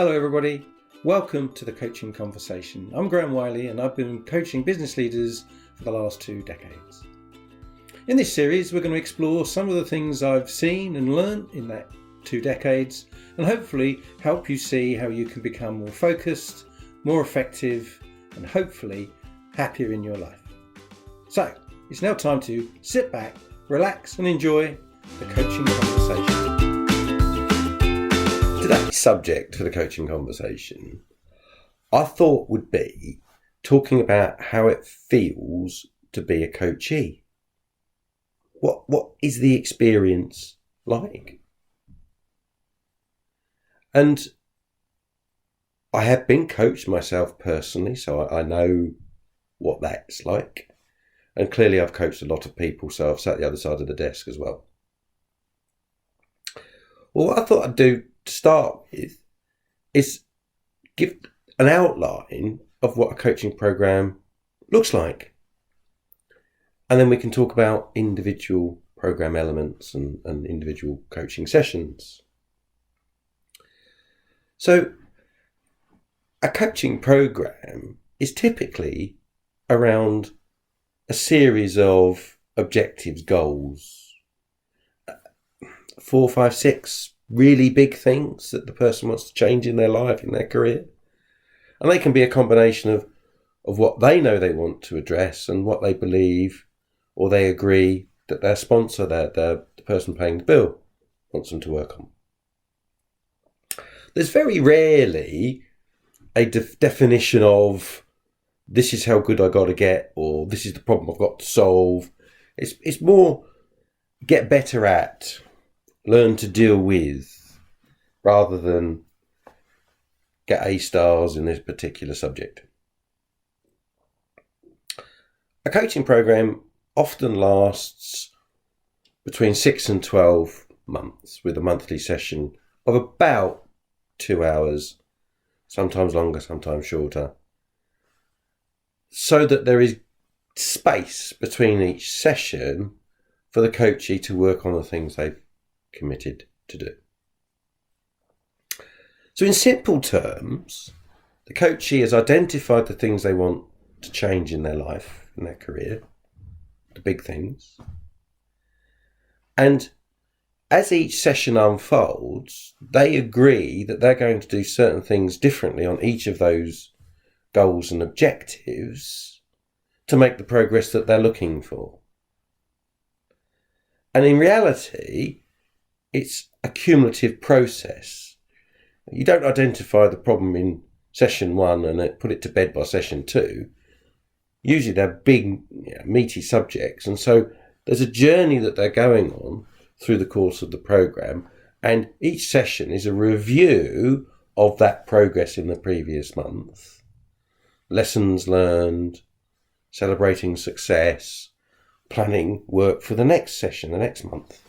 Hello everybody, welcome to the Coaching Conversation. I'm Graham Wiley and I've been coaching business leaders for the last 2 decades. In this series we're going to explore some of the things I've seen and learned in that 2 decades and hopefully help you see how you can become more focused, more effective and hopefully happier in your life. So it's now time to sit back, relax and enjoy the Coaching Conversation. Today's subject for the Coaching Conversation I thought would be talking about how it feels to be a coachee. What is the experience like? And I have been coached myself personally, so I know what that's like. And clearly I've coached a lot of people, so I've sat the other side of the desk as well. Well, what I thought I'd do to start with is give an outline of what a coaching program looks like. And then we can talk about individual program elements and individual coaching sessions. So a coaching program is typically around a series of objectives, goals, 4, 5, 6 really big things that the person wants to change in their life, in their career. And they can be a combination of what they know they want to address and what they believe or they agree that their sponsor, the person paying the bill, wants them to work on. There's very rarely a definition of this is how good I got to get or this is the problem I've got to solve. It's more get better at, learn to deal with, rather than get A stars in this particular subject. A coaching program often lasts between 6 and 12 months with a monthly session of about 2 hours, sometimes longer, sometimes shorter, so that there is space between each session for the coachee to work on the things they've committed to do. So in simple terms, the coachee has identified the things they want to change in their life, in their career, the big things. And as each session unfolds, they agree that they're going to do certain things differently on each of those goals and objectives to make the progress that they're looking for. And in reality, it's a cumulative process. You don't identify the problem in session 1 and put it to bed by session 2. Usually they're big, meaty subjects. And so there's a journey that they're going on through the course of the program. And each session is a review of that progress in the previous month. Lessons learned, celebrating success, planning work for the next session, the next month.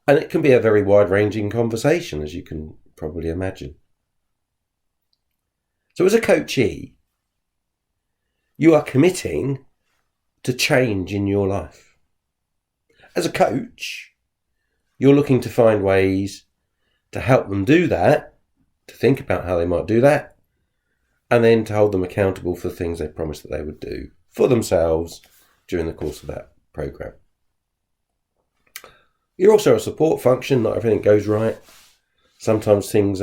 And it can be a very wide-ranging conversation, as you can probably imagine. So as a coachee, you are committing to change in your life. As a coach, you're looking to find ways to help them do that, to think about how they might do that, and then to hold them accountable for things they promised that they would do for themselves during the course of that program. You're also a support function. Not everything goes right. Sometimes things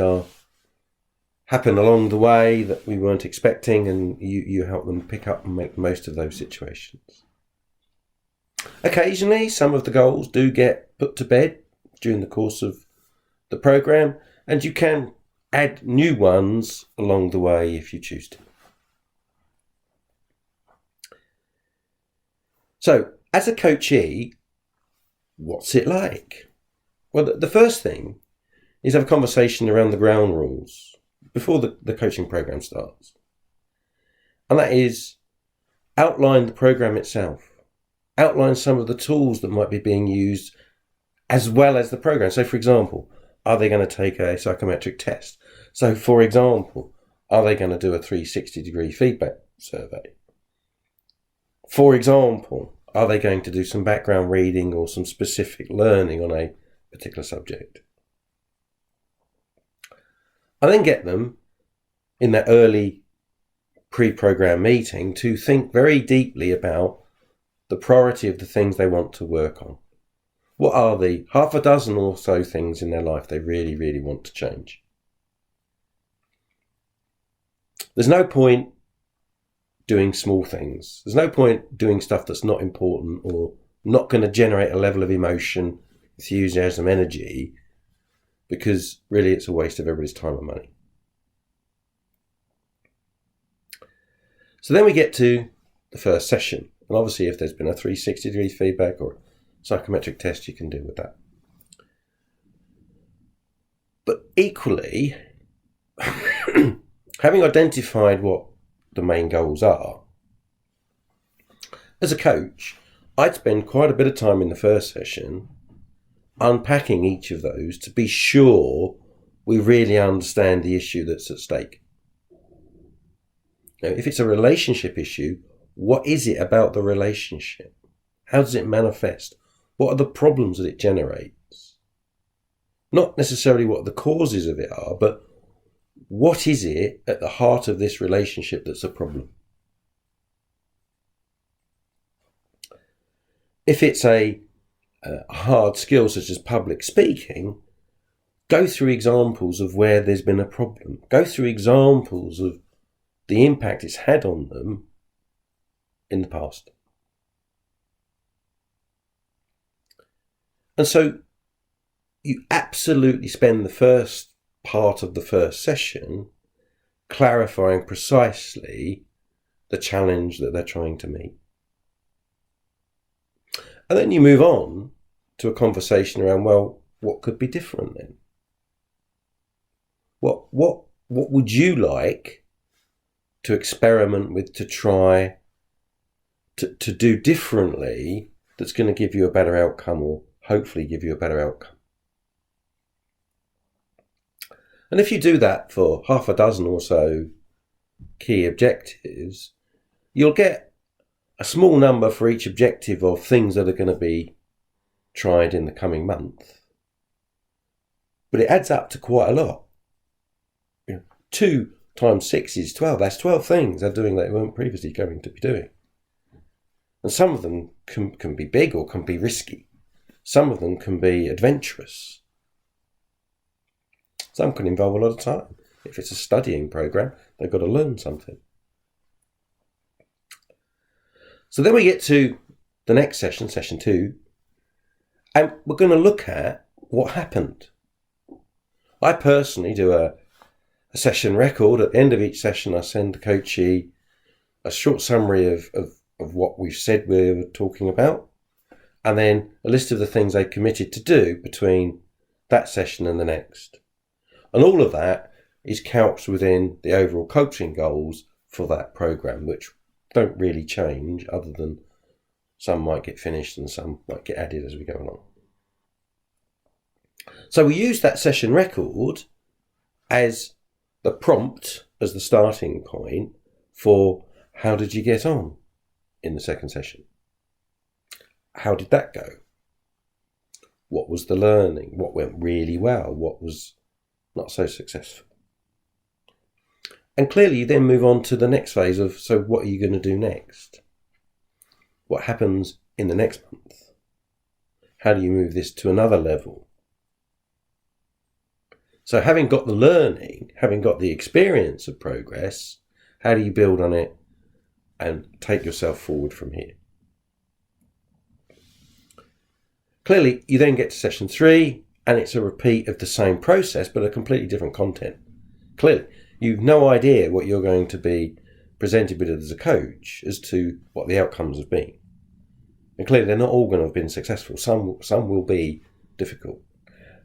happen along the way that we weren't expecting, and you help them pick up and make the most of those situations. Occasionally, some of the goals do get put to bed during the course of the program, and you can add new ones along the way if you choose to. So, as a coachee, what's it like? Well, the first thing is have a conversation around the ground rules before the coaching program starts. And that is outline the program itself. Outline some of the tools that might be being used as well as the program. So, for example, are they going to take a psychometric test? So, for example, are they going to do a 360-degree feedback survey? For example, are they going to do some background reading or some specific learning on a particular subject? I then get them in that early pre-program meeting to think very deeply about the priority of the things they want to work on. What are the half a dozen or so things in their life they really, really want to change? There's no point doing small things. There's no point doing stuff that's not important or not going to generate a level of emotion, enthusiasm, energy, because really it's a waste of everybody's time and money. So then we get to the first session. And obviously if there's been a 360-degree feedback or psychometric test, you can deal with that. But equally, having identified what the main goals are, as a coach, I'd spend quite a bit of time in the first session unpacking each of those to be sure we really understand the issue that's at stake. Now, if it's a relationship issue, what is it about the relationship? How does it manifest? What are the problems that it generates? Not necessarily what the causes of it are, but what is it at the heart of this relationship that's a problem? If it's a hard skill such as public speaking, go through examples of where there's been a problem. Go through examples of the impact it's had on them in the past. And so you absolutely spend the first part of the first session clarifying precisely the challenge that they're trying to meet. And then you move on to a conversation around, well, what could be different then? What would you like to experiment with, to try to do differently that's going to give you a better outcome, or hopefully give you a better outcome? And if you do that for half a dozen or so key objectives, you'll get a small number for each objective of things that are going to be tried in the coming month. But it adds up to quite a lot. 2 times 6 is 12. That's 12 things they're doing that they weren't previously going to be doing. And some of them can be big or can be risky. Some of them can be adventurous. Some can involve a lot of time. If it's a studying program, they've got to learn something. So then we get to the next session, session 2, and we're going to look at what happened. I personally do a session record. At the end of each session, I send the coachee a short summary of what we've said we were talking about, and then a list of the things they committed to do between that session and the next. And all of that is couched within the overall coaching goals for that program, which don't really change, other than some might get finished and some might get added as we go along. So we use that session record as the prompt, as the starting point for how did you get on in the second session? How did that go? What was the learning? What went really well? What was not so successful? And clearly you then move on to the next phase of, so what are you going to do next? What happens in the next month? How do you move this to another level? So having got the learning, having got the experience of progress, how do you build on it and take yourself forward from here? Clearly, you then get to session 3, and it's a repeat of the same process, but a completely different content. Clearly, you've no idea what you're going to be presented with as a coach as to what the outcomes have been. And clearly, they're not all going to have been successful. Some will be difficult.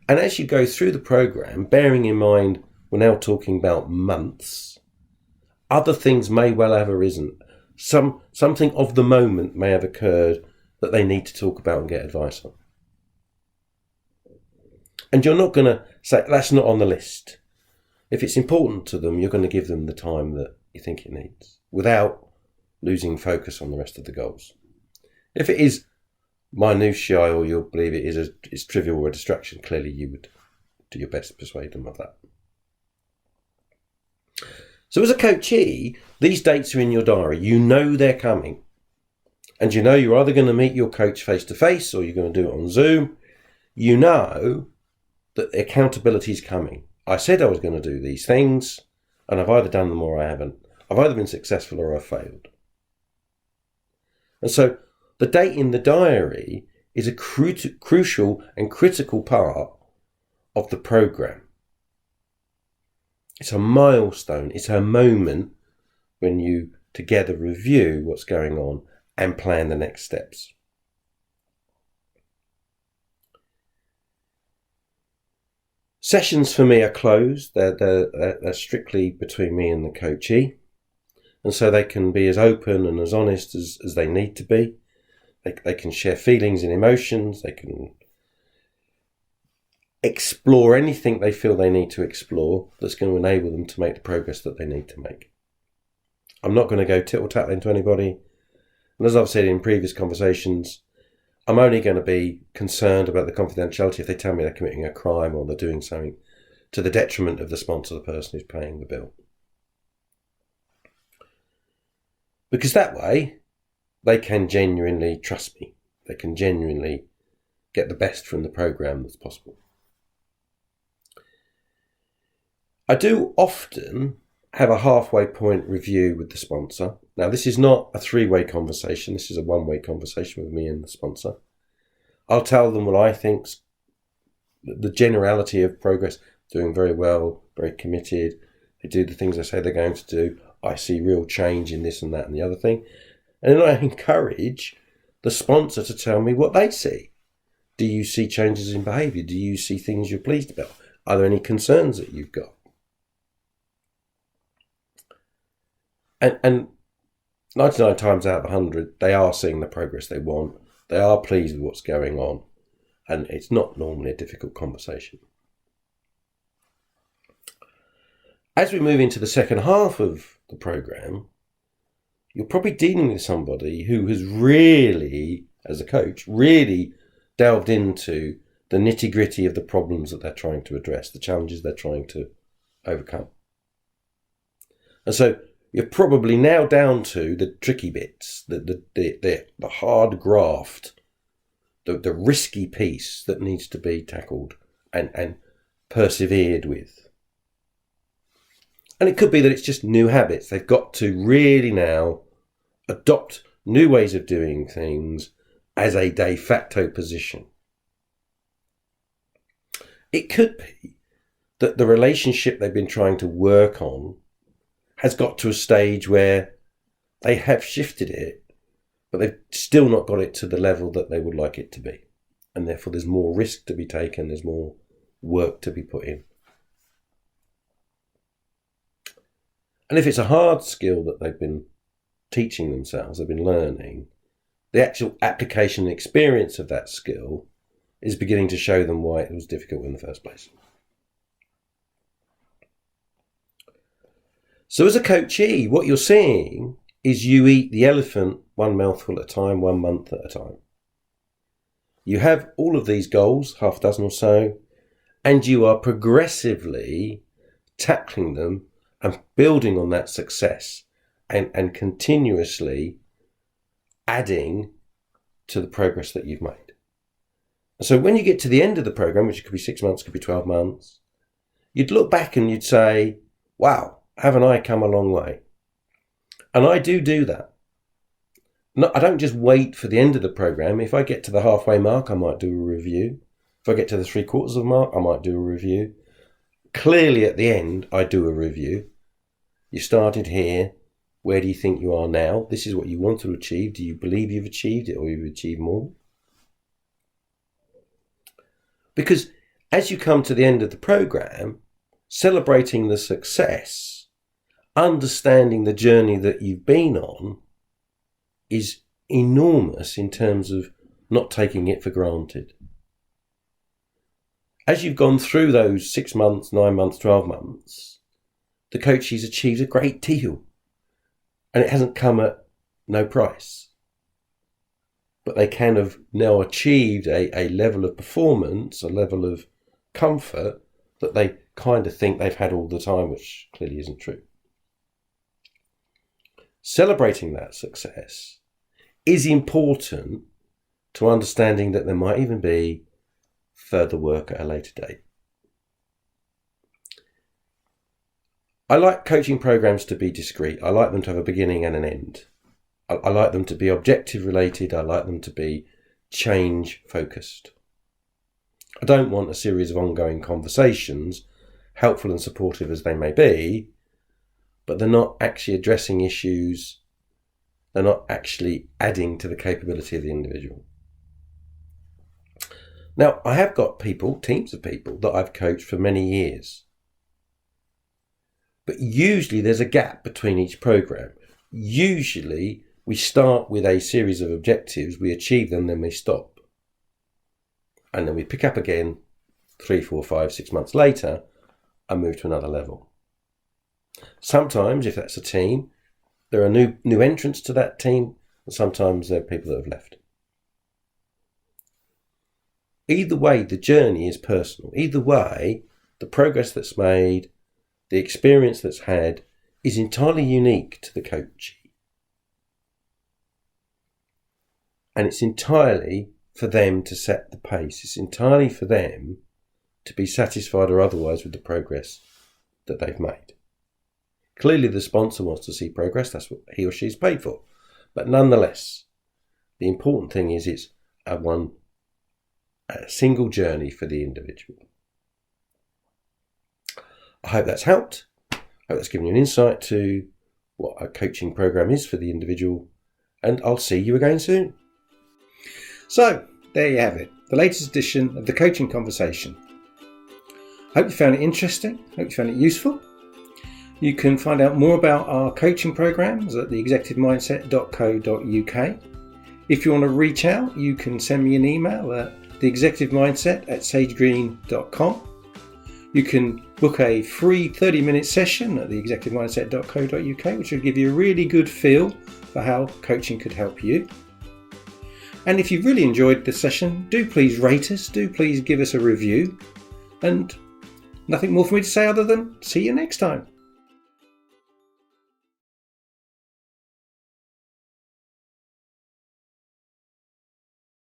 And as you go through the program, bearing in mind we're now talking about months, other things may well have arisen. Something of the moment may have occurred that they need to talk about and get advice on. And you're not going to say, that's not on the list. If it's important to them, you're going to give them the time that you think it needs, without losing focus on the rest of the goals. If it is minutiae, or you'll believe it is trivial or a distraction, clearly you would do your best to persuade them of that. So as a coachee, these dates are in your diary. You know they're coming. And you know you're either going to meet your coach face to face or you're going to do it on Zoom. You know that accountability is coming. I said I was going to do these things, and I've either done them or I haven't. I've either been successful or I've failed. And so the date in the diary is a crucial and critical part of the program. It's a milestone. It's a moment when you together review what's going on and plan the next steps. Sessions for me are closed. They're strictly between me and the coachee. And so they can be as open and as honest as they need to be. They can share feelings and emotions. They can explore anything they feel they need to explore that's going to enable them to make the progress that they need to make. I'm not going to go tittle-tattling to anybody. And as I've said in previous conversations, I'm only going to be concerned about the confidentiality if they tell me they're committing a crime or they're doing something to the detriment of the sponsor, the person who's paying the bill. Because that way, they can genuinely trust me. They can genuinely get the best from the program that's possible. I do often have a halfway point review with the sponsor. Now, this is not a three-way conversation. This is a one-way conversation with me and the sponsor. I'll tell them what I think's the generality of progress, doing very well, very committed. They do the things I say they're going to do. I see real change in this and that and the other thing. And then I encourage the sponsor to tell me what they see. Do you see changes in behaviour? Do you see things you're pleased about? Are there any concerns that you've got? And 99 times out of 100, they are seeing the progress they want. They are pleased with what's going on. And it's not normally a difficult conversation. As we move into the second half of the program, you're probably dealing with somebody who has really, as a coach, really delved into the nitty-gritty of the problems that they're trying to address, the challenges they're trying to overcome. And so you're probably now down to the tricky bits, the hard graft, the risky piece that needs to be tackled and persevered with. And it could be that it's just new habits. They've got to really now adopt new ways of doing things as a de facto position. It could be that the relationship they've been trying to work on has got to a stage where they have shifted it, but they've still not got it to the level that they would like it to be. And therefore there's more risk to be taken, there's more work to be put in. And if it's a hard skill that they've been teaching themselves, they've been learning, the actual application and experience of that skill is beginning to show them why it was difficult in the first place. So as a coachee, what you're seeing is you eat the elephant one mouthful at a time, 1 month at a time. You have all of these goals, half a dozen or so, and you are progressively tackling them and building on that success and continuously adding to the progress that you've made. So when you get to the end of the program, which could be 6 months, could be 12 months, you'd look back and you'd say, wow, haven't I come a long way? And I do that. I don't just wait for the end of the program. If I get to the halfway mark, I might do a review. If I get to the 3/4 of the mark, I might do a review. Clearly at the end, I do a review. You started here. Where do you think you are now? This is what you want to achieve. Do you believe you've achieved it or you've achieved more? Because as you come to the end of the program, celebrating the success, understanding the journey that you've been on is enormous in terms of not taking it for granted. As you've gone through those 6 months, 9 months, 12 months, the coachee's achieved a great deal. And it hasn't come at no price. But they can have now achieved a level of performance, a level of comfort that they kind of think they've had all the time, which clearly isn't true. celebrating that success is important to understanding that there might even be further work at a later date. I like coaching programs to be discrete. I like them to have a beginning and an end. I like them to be objective related. I like them to be change focused. I don't want a series of ongoing conversations, helpful and supportive as they may be, but they're not actually addressing issues. They're not actually adding to the capability of the individual. Now, I have got people, teams of people that I've coached for many years. But usually there's a gap between each program. Usually we start with a series of objectives, we achieve them, then we stop. And then we pick up again 3, 4, 5, 6 months later and move to another level. Sometimes, if that's a team, there are new entrants to that team, and sometimes there are people that have left. Either way, the journey is personal. Either way, the progress that's made, the experience that's had, is entirely unique to the coachee. And it's entirely for them to set the pace. It's entirely for them to be satisfied or otherwise with the progress that they've made. Clearly the sponsor wants to see progress. That's what he or she's paid for. But nonetheless, the important thing is it's a single journey for the individual. I hope that's helped. I hope that's given you an insight to what a coaching program is for the individual. And I'll see you again soon. So, there you have it, the latest edition of the Coaching Conversation. Hope you found it interesting, hope you found it useful. You can find out more about our coaching programs at theexecutivemindset.co.uk. If you want to reach out, you can send me an email at theexecutivemindset@sagegreen.com. You can book a free 30-minute session at theexecutivemindset.co.uk, which will give you a really good feel for how coaching could help you. And if you've really enjoyed the session, do please rate us, do please give us a review. And nothing more for me to say other than see you next time.